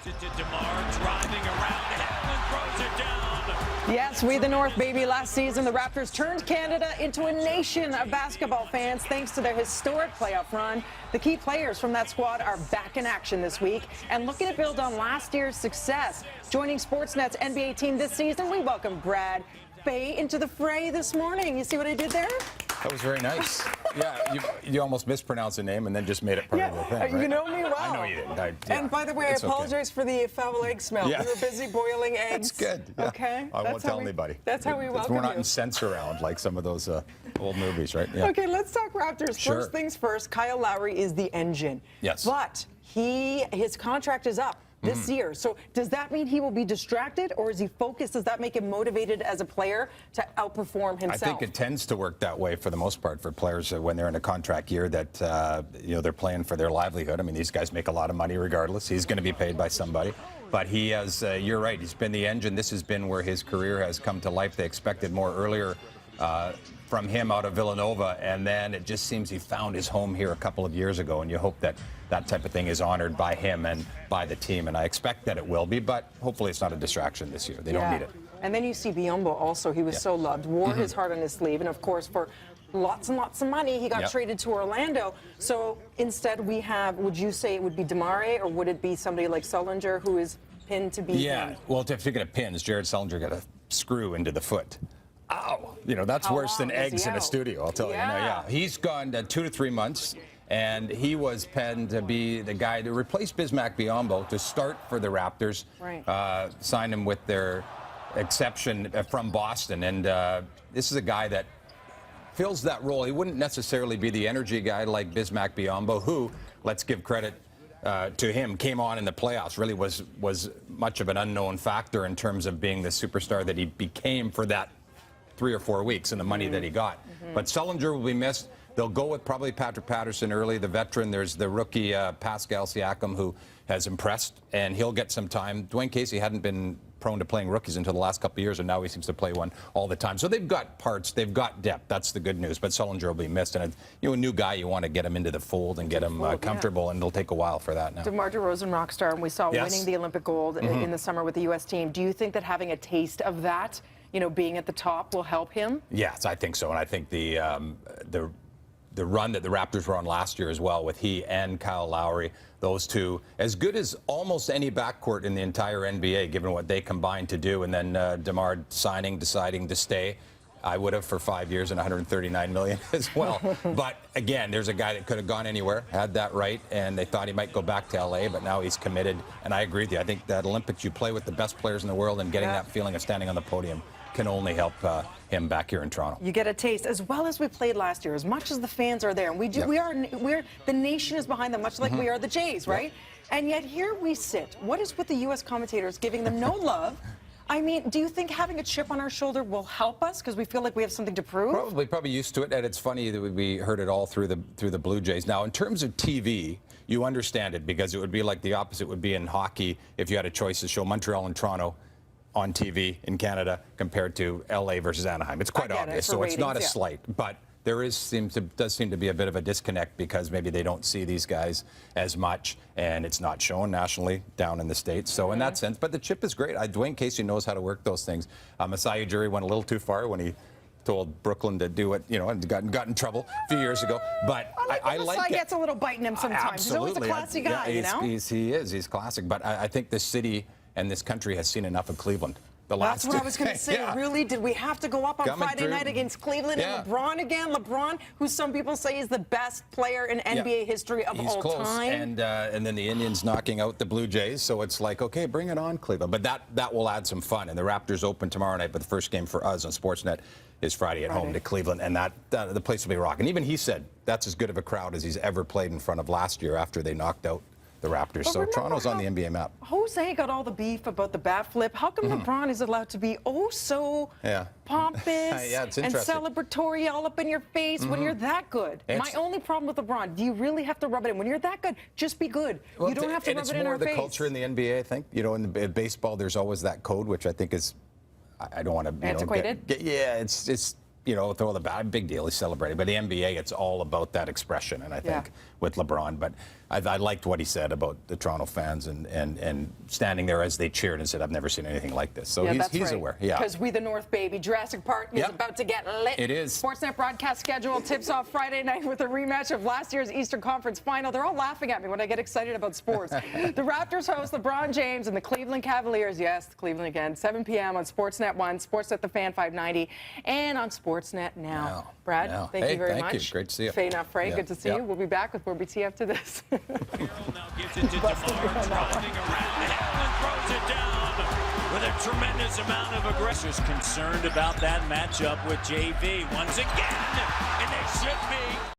Gives it to DeMar, driving around him and throws it down. Yes, we the North, baby. Last season, the Raptors turned Canada into a nation of basketball fans thanks to their historic playoff run. The key players from that squad are back in action this week and looking to build on last year's success. Joining Sportsnet's NBA team this season, we welcome Brad Fay into the fray this morning. You see what I did there? That was very nice. Yeah, you almost mispronounced the name and then just made it part of the thing, right? You know me well. I know you did. And by the way, I apologize for the foul egg smell. Yeah. We were busy boiling eggs. That's good. Yeah. Okay. I won't tell anybody. That's how we welcome you. We're not in sense around like some of those old movies, right? Yeah. Okay, let's talk Raptors. Sure. First things first, Kyle Lowry is the engine. Yes. But his contract is up this year. So does that mean he will be distracted, or is he focused? Does that make him motivated as a player to outperform himself? I think it tends to work that way for the most part for players when they're in a contract year that they're playing for their livelihood. I mean, these guys make a lot of money regardless. He's going to be paid by somebody. But he has, you're right, he's been the engine. This has been where his career has come to life. They expected more earlier from him out of Villanova, and then it just seems he found his home here a couple of years ago, and you hope that that type of thing is honored by him and by the team, and I expect that it will be, but hopefully it's not a distraction this year. They don't need it. And then you see Biyombo also. He was so loved, wore his heart on his sleeve, and of course for lots and lots of money, he got traded to Orlando. So instead we have, would you say it would be DeMar, or would it be somebody like Sullinger who is pinned to be him? Well, speaking of pins, Jared Sullinger got a screw into the foot. Ow! That's worse than eggs in a studio, I'll tell you. No, he's gone 2 to 3 months, and he was penned to be the guy to replace Bismack Biyombo to start for the Raptors. Right. Signed him with their exception from Boston, and this is a guy that fills that role. He wouldn't necessarily be the energy guy like Bismack Biyombo, who, let's give credit to him, came on in the playoffs, really was much of an unknown factor in terms of being the superstar that he became for that 3 or 4 weeks and the money that he got. But Sullinger will be missed. They'll go with probably Patrick Patterson early, the veteran. There's the rookie Pascal Siakam, who has impressed, and he'll get some time. Dwayne Casey hadn't been prone to playing rookies until the last couple of years, and now he seems to play one all the time. So they've got parts, they've got depth. That's the good news. But Sullinger will be missed, and a new guy, you want to get him into the fold and get him comfortable, and it'll take a while for that now. DeMar DeRozan, rock star, and we saw winning the Olympic gold in the summer with the U.S. team. Do you think that having a taste of that, being at the top, will help him? Yes, I think so, and I think the run that the Raptors were on last year as well, with he and Kyle Lowry, those two, as good as almost any backcourt in the entire NBA, given what they combined to do, and then DeMar deciding to stay. I would have for 5 years and $139 million as well. But again, there's a guy that could have gone anywhere, had that right, and they thought he might go back to LA, but now he's committed. And I agree with you. I think that Olympics, you play with the best players in the world, and getting that feeling of standing on the podium can only help him back here in Toronto. You get a taste, as well as we played last year, as much as the fans are there, and we're the nation is behind them, much like we are the Jays, right? And yet here we sit. What is with the U.S. commentators giving them no love? I mean, do you think having a chip on our shoulder will help us because we feel like we have something to prove? Probably used to it, and it's funny that we heard it all through the Blue Jays. Now, in terms of TV, you understand it, because it would be like the opposite would be in hockey if you had a choice to show Montreal and Toronto on TV in Canada compared to LA versus Anaheim. It's quite obvious, so ratings, it's not a slight, but there does seem to be a bit of a disconnect because maybe they don't see these guys as much, and it's not shown nationally down in the States. So in that sense, but the chip is great. Dwayne Casey knows how to work those things. Masai Ujiri went a little too far when he told Brooklyn to do it, and got in trouble a few years ago. But I like it. Masai gets a little bite in him sometimes. Absolutely. He's always a classy guy, He's classic. But I think this city and this country has seen enough of Cleveland. That's what I was going to say. Really, did we have to go up on Friday night against Cleveland and LeBron again? LeBron, who some people say is the best player in NBA history of all time. And then the Indians knocking out the Blue Jays. So it's like, okay, bring it on, Cleveland. But that will add some fun. And the Raptors open tomorrow night, but the first game for us on Sportsnet is Friday at home to Cleveland, and the place will be rocking. Even he said that's as good of a crowd as he's ever played in front of last year after they knocked out the Raptors. So Toronto's on the NBA map. Jose got all the beef about the bat flip. How come LeBron is allowed to be so pompous and celebratory all up in your face when you're that good? My only problem with LeBron, do you really have to rub it in? When you're that good, just be good. You don't have to rub it in our face. It's more the culture in the NBA, I think. In baseball, there's always that code, which I think is, I don't want to... Antiquated? It's throw the bat, big deal, he's celebrating. But the NBA, it's all about that expression, and I think with LeBron. But I liked what he said about the Toronto fans and standing there as they cheered and said, I've never seen anything like this. So he's aware. Yeah. Because we the North, baby. Jurassic Park is about to get lit. It is. Sportsnet broadcast schedule tips off Friday night with a rematch of last year's Eastern Conference Final. They're all laughing at me when I get excited about sports. The Raptors host LeBron James and the Cleveland Cavaliers. Yes, Cleveland again. 7 p.m. on Sportsnet 1, Sportsnet The Fan 590, and on Sportsnet Now. Brad, thank you very much. Thank you. Great to see you. Fay, not Frey, good to see you. We'll be back with more BT after this. Now gives it to DeMar, driving around the hill and throws it down with a tremendous amount of aggression. Concerned about that matchup with JV once again, and they should be.